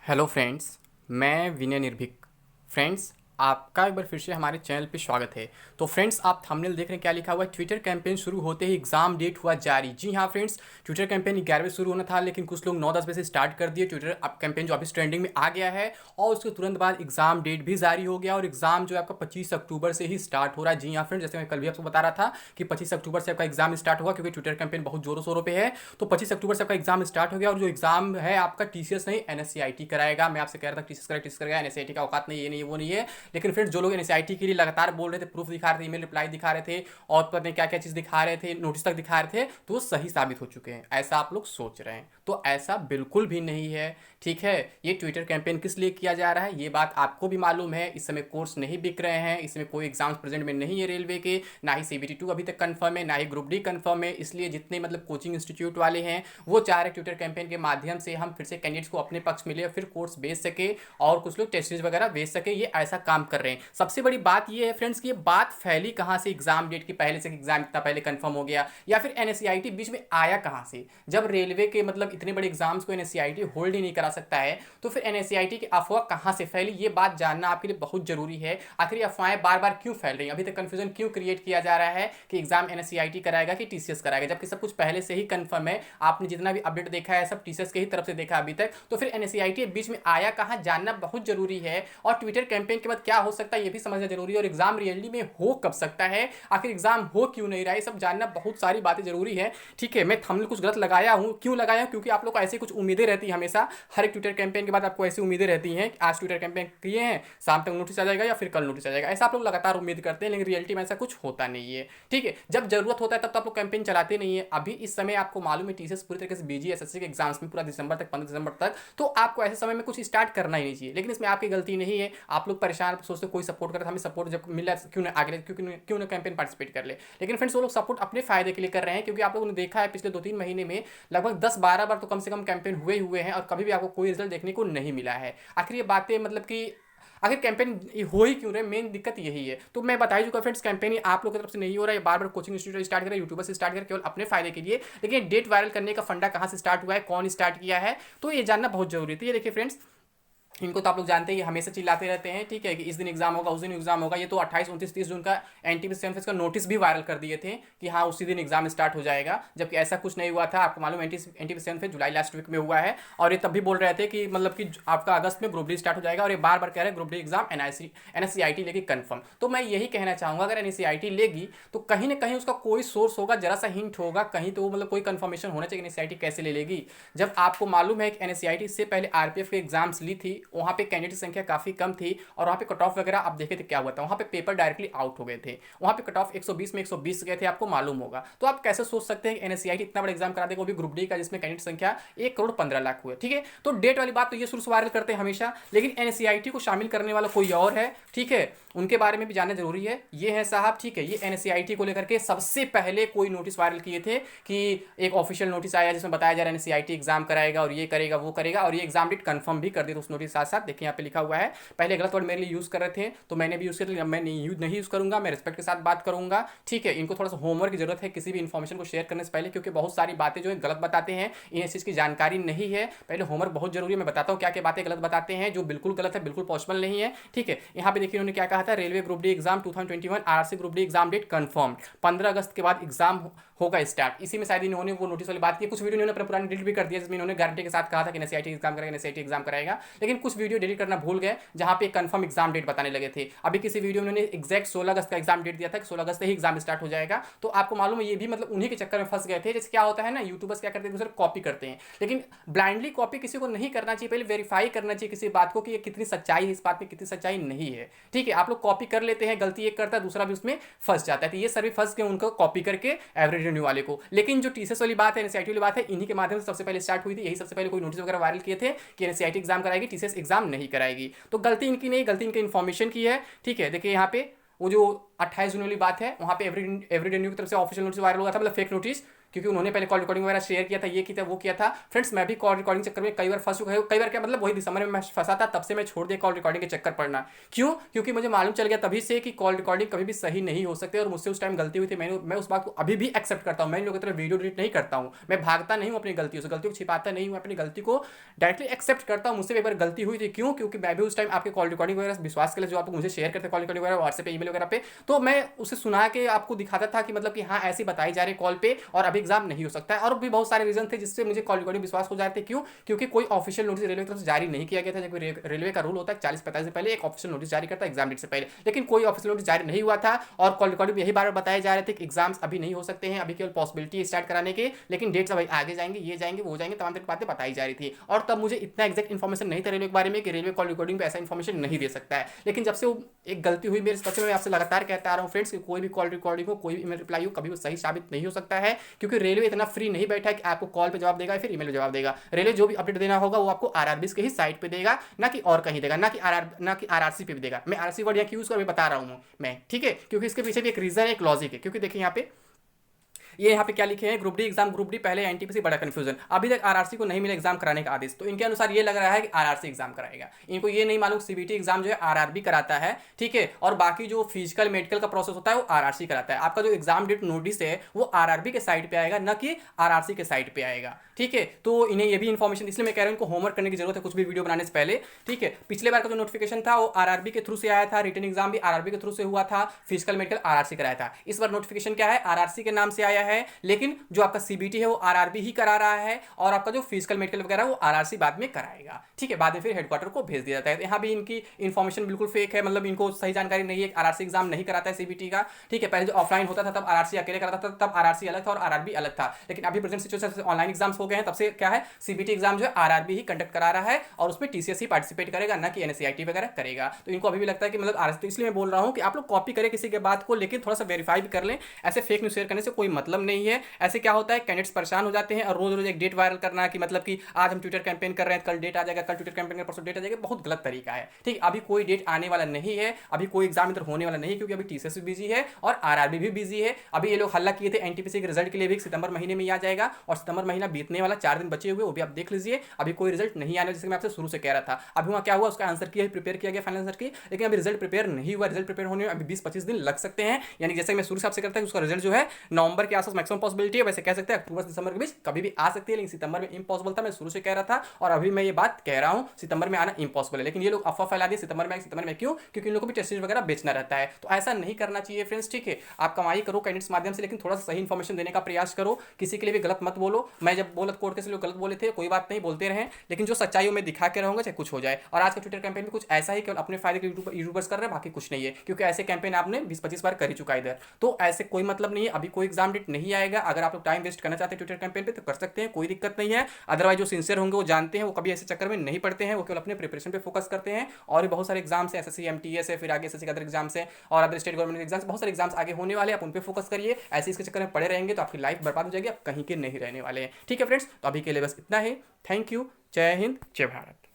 Hello friends, मैं विनय निर्भीक। Friends, आपका एक बार फिर से हमारे चैनल पे स्वागत है। तो फ्रेंड्स, आप थंबनेल देख रहे हैं, क्या लिखा हुआ है? ट्विटर कैंपेन शुरू होते ही एग्जाम डेट हुआ जारी। जी हाँ फ्रेंड्स, ट्विटर कैंपेन 11 बजे शुरू होना था, लेकिन कुछ लोग 9-10 बजे से स्टार्ट कर दिए। ट्विटर अब कैंपेन जो अभी ट्रेंडिंग में आ गया है, और उसके तुरंत बाद एग्जाम डेट भी जारी हो गया। और एग्जाम जो है आपका 25 अक्टूबर से ही स्टार्ट हो रहा है। जी हाँ फ्रेंड्स, जैसे मैं कल भी आपको बता रहा था कि 25 अक्टूबर से आपका एग्जाम स्टार्ट होगा, क्योंकि ट्विटर कैंपेन बहुत जोरों शोरों पे है। तो 25 अक्टूबर से आपका एग्जाम स्टार्ट हो गया, और जो एग्जाम है आपका टीसीएस नहीं एनएससीआईटी कराएगा। मैं आपसे कह रहा था टीसीएस करेगा, एनएससीआईटी का औकात नहीं, ये नहीं, वो नहीं है। लेकिन फ्रेंड्स, जो लोग एनएससीआईटी के लिए लगातार बोल रहे थे, प्रूफ दिखा रहे थे, ईमेल रिप्लाई दिखा रहे थे, और पता नहीं क्या क्या चीज़ दिखा रहे थे, नोटिस तक दिखा रहे थे, तो वो सही साबित हो चुके हैं। ऐसा आप लोग सोच रहे हैं, तो ऐसा बिल्कुल भी नहीं है। ठीक है, ये ट्विटर कैंपेन किस लिए किया जा रहा है ये बात आपको भी मालूम है। इस समय कोर्स नहीं बिक रहे हैं, इसमें कोई एग्जाम्स प्रेजेंट में नहीं है रेलवे के, ना ही CBT 2 अभी तक कंफर्म है, ना ही ग्रुप डी कंफर्म है। इसलिए जितने मतलब कोचिंग इंस्टीट्यूट वाले हैं, वो चाह रहे ट्विटर कैंपेन के माध्यम से हम फिर से कैंडिडेट्स को अपने पक्ष मिले, फिर कोर्स बेच सके, और कुछ लोग टेस्ट सीरीज वगैरह बेच सके। ये ऐसा काम कर रहे हैं। सबसे बड़ी बात ये है फ्रेंड्स कि ये बात फैली कहाँ से एग्जाम डेट की पहले से, एग्जाम इतना पहले कंफर्म हो गया, या फिर एनएससीआईटी बीच में आया कहाँ से? जब रेलवे के मतलब इतने बड़े एग्जाम्स को एनएससीआईटी होल्ड ही नहीं करा सकता है, तो फिर एनएससीआईटी की अफवाह कहाँ से फैली, ये बात जानना आपके लिए बहुत जरूरी है। आखिर ये अफवाहें बार बार क्यों फैल रही हैं? अभी तक कंफ्यूजन क्यों क्रिएट किया जा रहा है कि एग्जाम एनएससीआईटी कराएगा कि टीसीएस कराएगा, जबकि सब कुछ पहले से ही कंफर्म है। आपने जितना भी अपडेट देखा है सब टीसीएस के ही तरफ से देखा अभी तक। तो फिर एनएससीआईटी बीच में आया कहाँ, जानना बहुत जरूरी है। और ट्विटर कैंपेन के बाद क्या हो सकता है ये भी समझना जरूरी है। और एग्जाम रियलिटी में हो कब सकता है, आखिर एग्जाम हो क्यों नहीं रहा है, सब जानना बहुत सारी बातें जरूरी है। ठीक है, मैं थंबनेल कुछ गलत लगाया हूँ, क्यों लगाया हूँ? क्योंकि आप लोग को ऐसी कुछ उम्मीदें रहती है हमेशा। हर एक ट्विटर कैंपेन के बाद आपको ऐसी उम्मीदें रहती हैं कि आज ट्विटर कैंपेन किए हैं, शाम तक नोटिस आ जाएगा या फिर कल नोटिस आ जाएगा। ऐसा आप लोग लगातार उम्मीद करते हैं, लेकिन रियलिटी में ऐसा कुछ होता नहीं है। ठीक है, जब जरूरत होता है तब तो आप लोग कैंपेन चलाते नहीं है। अभी इस समय आपको मालूम है टीसीएस पूरी तरीके से बिजी है एसएससी के एग्जाम्स में, पूरा दिसंबर तक, 15 दिसंबर तक। तो आपको ऐसे समय में कुछ स्टार्ट करना ही नहीं चाहिए। लेकिन इसमें आपकी गलती नहीं है। आप लोग परेशान, आप सोचते कोई सपोर्ट करे, हमें सपोर्ट जब मिला क्यों ना आगे, क्यों ना कैंपेन पार्टिसिपेट कर ले। लेकिन फ्रेंड्स, वो लोग सपोर्ट अपने फायदे के लिए कर रहे हैं, क्योंकि आप लोगों ने देखा है पिछले 2-3 महीने में लगभग 10-12 बार तो कम से कम कैंपेन हुए हैं, और कभी भी आपको कोई रिजल्ट देखने को नहीं मिला है। आखिर ये बातें मतलब कि आखिर कैंपेन हो ही क्यों रहे, मेन दिक्कत यही है। तो मैं बता ही चुका फ्रेंड्स, कैंपेन आप लोगों की तरफ से नहीं हो रहा है। बार बार कोचिंग इंस्टीट्यूट स्टार्ट कर, यूट्यूबर से स्टार्ट कर, केवल अपने फायदे के लिए। लेकिन डेट वायरल करने का फंडा कहाँ से स्टार्ट हुआ है, कौन स्टार्ट किया है, तो ये जानना बहुत जरूरी है। तो ये देखिए फ्रेंड्स, इनको तो आप लोग जानते हैं, ये हमेशा चिल्लाते रहते हैं। ठीक है, कि इस दिन एग्जाम होगा, उस दिन एग्जाम होगा। ये तो 28, 29, 30 जून का एनटीपीसी सेवन फेज का नोटिस भी वायरल कर दिए थे कि हाँ उसी दिन एग्जाम स्टार्ट हो जाएगा, जबकि ऐसा कुछ नहीं हुआ था। आपको मालूम एनटीपीसी सेवन फेज जुलाई लास्ट वीक में हुआ है, और ये तब भी बोल रहे थे कि मतलब कि आपका अगस्त में ग्रुप डी स्टार्ट हो जाएगा, और ये बार बार कह रहे हैं ग्रुप डी एग्जाम एनएससीआईटी लेगी कन्फर्म। तो मैं यही कहना चाहूँगा, अगर एनएससीआईटी लेगी तो कहीं ना कहीं उसका कोई सोर्स होगा, जरा सा हिंट होगा कहीं, तो मतलब कोई कंफर्मेशन होना चाहिए। एनएससीआईटी कैसे ले लेगी, जब आपको मालूम है कि एनएससीआईटी से पहले आरपीएफ के एग्जाम्स ली थी, वहाँ पे कैंडिडेट संख्या काफी कम थी, और वहां पे कट ऑफ वगैरह आप देखे थे क्या हुआ था, वहां पे पेपर डायरेक्टली आउट हो गए थे। वहां पे कट ऑफ 120 में 120 गए थे, आपको मालूम होगा। तो आप कैसे सोच सकते हैं एनएससीआईटी इतना बड़ा एग्जाम करा देगा, वो भी ग्रुप डी का, जिसमें कैंडिडेट संख्या 1,15,00,000 हुए। ठीक है, तो डेट वाली बात तो ये शुरू से वायरल करते हैं हमेशा, लेकिन एनएससीआईटी को शामिल करने वाला कोई और है। ठीक है, उनके बारे में भी जानना जरूरी है। ये है साहब, ठीक है, ये एनएससीआईटी को लेकर के सबसे पहले कोई नोटिस वायरल किए थे कि एक ऑफिशियल नोटिस आया जिसमें बताया जा रहा है एनएससीआईटी एग्जाम कराएगा, और ये करेगा, वो करेगा, और ये एग्जाम डेट कंफर्म भी कर दी। तो उस नोटिस साथ साथ देखिए यहाँ पे लिखा हुआ है। पहले गलत वर्ड मेरे लिए यूज़ कर रहे थे, तो मैंने भी यूज़ कर लिया। मैं नहीं यूज़ करूंगा, मैं रिस्पेक्ट के साथ बात करूंगा। ठीक है, इनको थोड़ा सा होमवर्क की जरूरत है किसी भी इन्फॉर्मेशन को शेयर करने से पहले, क्योंकि बहुत सारी बातें जो है गलत बताते हैं, इन्हें इस चीज़ की जानकारी नहीं है। पहले होमवर्क बहुत जरूरी है। मैं बताता हूँ क्या क्या बातें गलत बताते हैं, जो बिल्कुल गलत है, बिल्कुल पॉसिबल नहीं है। ठीक है, यहाँ पे देखिए उन्होंने क्या कहा था, railway group D exam 2021 RC group D exam date confirm, 15 अगस्त के बाद एग्जाम होगा स्टार्ट। इसी में शायद इन्होंने वो नोटिस वाली बात की। कुछ वीडियो इन्होंने अपने पुराने डिलीट भी कर दिया, जिसमें इन्होंने गारंटी के साथ कहा था कि एनएससीआईटी एग्जाम करेगा, एनएससीआईटी एग्जाम कराएगा, लेकिन कुछ वीडियो डिलीट करना भूल गए, जहां पे कंफर्म एग्जाम डेट बताने लगे थे। अभी किसी वीडियो में उन्होंने एग्जैक्ट 16 अगस्त का एग्जाम डेट दिया था कि 16 अगस्त से ही एग्जाम स्टार्ट हो जाएगा। तो आपको मालूम है ये भी मतलब उन्हीं के चक्कर में फंस गए थे। जैसे क्या होता है ना, यूट्यूबर्स क्या करते हैं, दूसरे कॉपी करते हैं, लेकिन ब्लाइंडली कॉपी किसी को नहीं करना चाहिए। पहले वेरीफाई करना चाहिए किसी बात को कि ये कितनी सच्चाई है, इस बात में कितनी सच्चाई नहीं है। ठीक है, आप लोग कॉपी कर लेते हैं, गलती एक करता है, दूसरा भी उसमें फंस जाता है। तो ये सभी फंस गए उनको कॉपी करके एवरेज रिन्यू वाले को। लेकिन जो टीसीएस वाली बात है, एनएससीआईटी वाली बात है, इन्हीं के माध्यम से सबसे पहले स्टार्ट हुई थी। यही सबसे पहले कोई नोटिस वगैरह वायरल किए थे कि एनएससीआईटी एग्जाम कराएगी, टीसीएस एग्जाम नहीं कराएगी। तो गलती इनकी नहीं, गलती इनके इन्फॉर्मेशन की है। ठीक है, देखिए यहाँ पे वो जो 28 जून वाली बात है, वहाँ पे एवरी रिन्यू की तरफ से ऑफिशियल नोटिस वायरल हुआ था, मतलब फेक नोटिस, क्योंकि उन्होंने पहले कॉल रिकॉर्डिंग वगैरह शेयर किया था, ये किया था, वो किया था। फ्रेंड्स मैं भी कॉल रिकॉर्डिंग चक्कर में कई बार फंस चुका है, कई बार क्या मतलब वही दिसंबर में मैं फंसा था, तब से मैं छोड़ दिया कॉल रिकॉर्डिंग के चक्कर पड़ना। क्यों? क्योंकि मुझे मालूम चल गया तभी से कि कॉल रिकॉर्डिंग कभी भी सही नहीं हो सकते, और मुझसे उस टाइम गलती हुई थी। मैं उस बात को अभी भी एक्सेप्ट करता हूँ। मैं इन लोगों की तरह वीडियो डिलीट नहीं करता हूँ, मैं भागता नहीं हूँ अपनी गलतियों से, गलतियों को छिपाता नहीं हूँ, अपनी गलती को डायरेक्टली एक्सेप्ट करता हूँ। मुझसे एक बार गलती हुई थी। क्यों? क्योंकि मैं भी उस टाइम आपके कॉल रिकॉर्डिंग वगैरह विश्वास के लिए जो आप मुझे शेयर करते कॉल रिकॉर्डिंग वगैरह व्हाट्सएप पे, ईमेल वगैरह पे, तो मैं उसे सुना के आपको दिखाता था कि मतलब कि हाँ ऐसी बताई जा रही है कॉल पे, और अभी एग्जाम नहीं हो सकता है। और भी बहुत सारे रीजन थे जिससे मुझे कॉल रिकॉर्डिंग विश्वास हो जाते थे। क्यों? क्योंकि कोई ऑफिशियल नोटिस रेलवे की तरफ से जारी नहीं किया गया था। जब रेलवे का रूल होता है 40-45 से पहले एक ऑफिशियल नोटिस जारी करता है एग्जाम डेट से पहले, लेकिन कोई ऑफिशियल नोटिस जारी नहीं हुआ था। और कॉल रिकॉर्डिंग में यही बार बताए जा रहे थे कि एग्जाम्स अभी नहीं हो सकते हैं, अभी केवल पॉसिबिलिटी स्टार्ट कराने के, लेकिन डेट्स अभी आगे जाएंगे, ये जाएंगे, वो जाएंगे, तमाम तरह की बातें बताई जा रही थी। और तब मुझे इतना एक्जैक्ट इन्फॉर्मेशन नहीं था रेलवे के बारे में कि रेलवे कॉल रिकॉर्डिंग पे ऐसा इन्फॉर्मेशन नहीं दे सकता है। लेकिन जब से वो एक गलती हुई मेरे, तब से मैं आपसे लगातार कहता आ रहा हूँ फ्रेंड्स कि कोई भी कॉल रिकॉर्डिंग हो, कोई भी ईमेल रिप्लाई हो, कभी भी सही साबित नहीं हो सकता है। क्योंकि रेलवे इतना फ्री नहीं बैठा है कि आपको कॉल पे जवाब देगा फिर ईमेल में जवाब देगा। रेलवे जो भी अपडेट देना होगा वो आपको आरआरबी के ही साइट पे देगा, ना कि और कहीं देगा, ना कि आरआरसी पे भी देगा। मैं आरसी वर्ड यहाँ यूज कर बता रहा हूँ मैं, ठीक है, क्योंकि इसके पीछे भी एक रीजन है, एक लॉजिक है। क्योंकि देखिए यहाँ पे ये यहाँ पे क्या लिखे हैं, group D exam, group D पहले एनटीपीसी, बड़ा कंफ्यूजन, अभी तक आरआरसी को नहीं मिला एग्जाम कराने का आदेश। तो इनके अनुसार ये लग रहा है कि आरआरसी एग्जाम कराएगा। इनको ये नहीं मालूम सीबीटी एग्जाम जो है आरआरबी कराता है, ठीक है, और बाकी जो फिजिकल मेडिकल का प्रोसेस होता है वो आरआरसी कराता है। आपका जो एग्जाम डेट नोटिस है वो आरआरबी के साइट पे आएगा, न कि आरआरसी के साइट पे आएगा, ठीक है। तो इन्हें ये भी इन्फॉर्मेशन, इसलिए मैं कह रहा हूँ इनको होमवर्क करने की जरूरत है कुछ भी वीडियो बनाने से पहले, ठीक है। पिछले बार का जो नोटिफिकेशन था वो आरआरबी के थ्रू से आया था, रिटन एग्जाम भी आरआरबी के थ्रू से हुआ था, फिजिकल मेडिकल आरआरसी कराया था। इस बार नोटिफिकेशन क्या है, आरआरसी के नाम से आया है, लेकिन जो आपका सीबीटी है वो आरआरबी ही करा रहा है, और आपका जो फिजिकल मेडिकल वगैरह वो आरआरसी बाद में कराएगा, ठीक है। बाद में फिर हेडक्वार्टर को भेज दिया जाता है। यहाँ भी इनकी इन्फॉर्मेशन बिल्कुल फेक है, मतलब इनको सही जानकारी नहीं है। आरआरसी एग्जाम नहीं कराता है सीबीटी का, ठीक है। पहले जो ऑफलाइन होता था तब आरआरसी अकेले कराता था, तब आरआरसी अलग था और आरआरबी अलग था। लेकिन अभी प्रेजेंट सिचुएशन से ऑनलाइन एग्जाम्स हो गए हैं, तब से क्या है, सीबीटी एग्जाम जो है आरआरबी ही कंडक्ट करा रहा है, और उसमें टीसीएस ही पार्टिसिपेट करेगा, ना कि एनएससीआईटी वगैरह करेगा। तो इनको अभी भी लगता है कि मतलब आरआरसी, तो इसलिए मैं बोल रहा हूँ कि आप लोग कॉपी करें किसी के बात को, लेकिन थोड़ा सा वेरीफाई भी कर लें। ऐसे फेक न्यूज शेयर करने से कोई मतलब नहीं है। ऐसे क्या होता है, कैंडिडेट्स परेशान हो जाते हैं, और रोज रोज एक डेट वायरल करना कि मतलब कि आज हम ट्विटर कैंपेन कर रहे हैं, कल डेट आ जाएगा, कल ट्विटर कैंपेन का परसों डेट आ जाएगा, बहुत गलत तरीका है, ठीक। अभी कोई डेट आने वाला नहीं है, अभी कोई एग्जाम इधर होने वाला नहीं है, क्योंकि अभी टीसीएस भी बिजी है और आरआरबी भी बिजी है। अभी ये लोग हल्ला किए थे एनटीपीसी के रिजल्ट के लिए भी, सितंबर महीने में ही आ जाएगा, और सितंबर महीना बीतने वाला, 4 दिन बचे हुए, वो भी आप देख लीजिए। अभी कोई रिजल्ट नहीं आने, जैसे मैं आपसे शुरू से कह रहा था। अभी वहाँ क्या हुआ, उसका आंसर की प्रिपेयर किया गया, फाइनल आंसर की, लेकिन अभी रिजल्ट प्रिपेयर नहीं हुआ। रिजल्ट प्रिपेयर होने में अभी 20-25 दिन लग सकते हैं। यानी जैसे मैं शुरू से आपसे करता हूँ, उसका रिजल्ट जो है नवंबर के आसपास मैक्सिमम पॉसिबिलिटी है, वैसे कह सकते हैं अक्टूबर से दिसंबर के बीच कभी भी आ सकती है, लेकिन सितंबर में इम्पॉसिबल था, मैं शुरू से कह रहा था, और अभी मैं ये बात कह रहा हूँ सितंबर में आना इम्पॉसिबल है। लेकिन ये लोग अफवाह फैला दिए सितंबर में, सितंबर में क्यों? क्योंकि इन लोगों को भी टेस्ट सीरीज वगैरह बेचना रहता है। तो ऐसा नहीं करना चाहिए फ्रेंड्स, ठीक है। आप कमाई करो कैंडिडेट्स माध्यम से, लेकिन थोड़ा सा सही इन्फॉर्मेशन देने का प्रयास करो, किसी के लिए भी गलत मत बोलो। मैं जब बोला कोर्ट के से लोग गलत बोले थे, कोई बात नहीं, बोलते रहे, लेकिन जो सच्चाई मैं दिखा के रहूंगा, चाहे कुछ हो जाए। और आज का ट्विटर कैंपेन में कुछ ऐसा ही, केवल अपने फायदे के यूट्यूबर्स कर रहे हैं, बाकी कुछ नहीं है, क्योंकि ऐसे कैंपेन आपने 20-25 बार कर ही चुका इधर। तो ऐसे कोई मतलब नहीं है। अभी कोई एग्जाम डेट नहीं आएगा। अगर आप लोग टाइम वेस्ट करना चाहते हैं ट्विटर कैंपेन पे तो कर सकते हैं, कोई दिक्कत नहीं है। अदरवाइज जो सिंसियर होंगे वो जानते हैं, वो कभी ऐसे चक्कर में नहीं पड़ते हैं, वो केवल अपने प्रिपरेशन पे फोकस करते हैं। और भी बहुत सारे एग्जाम्स है, एसएससी एमटीएस है, फिर आगे एसएससी के अदर एग्जाम्स है, और अदर स्टेट गवर्नमेंट एग्जाम्स, बहुत सारे एग्जाम्स आगे होने वाले हैं, आप उन पे फोकस करिए। ऐसे इसके चक्कर में पड़े रहेंगे तो आपकी लाइफ बर्बाद हो जाएगी, आप कहीं के नहीं रहने वाले हैं, ठीक है फ्रेंड्स। तो अभी के लिए बस इतना ही। Thank you. जय हिंद, जय भारत।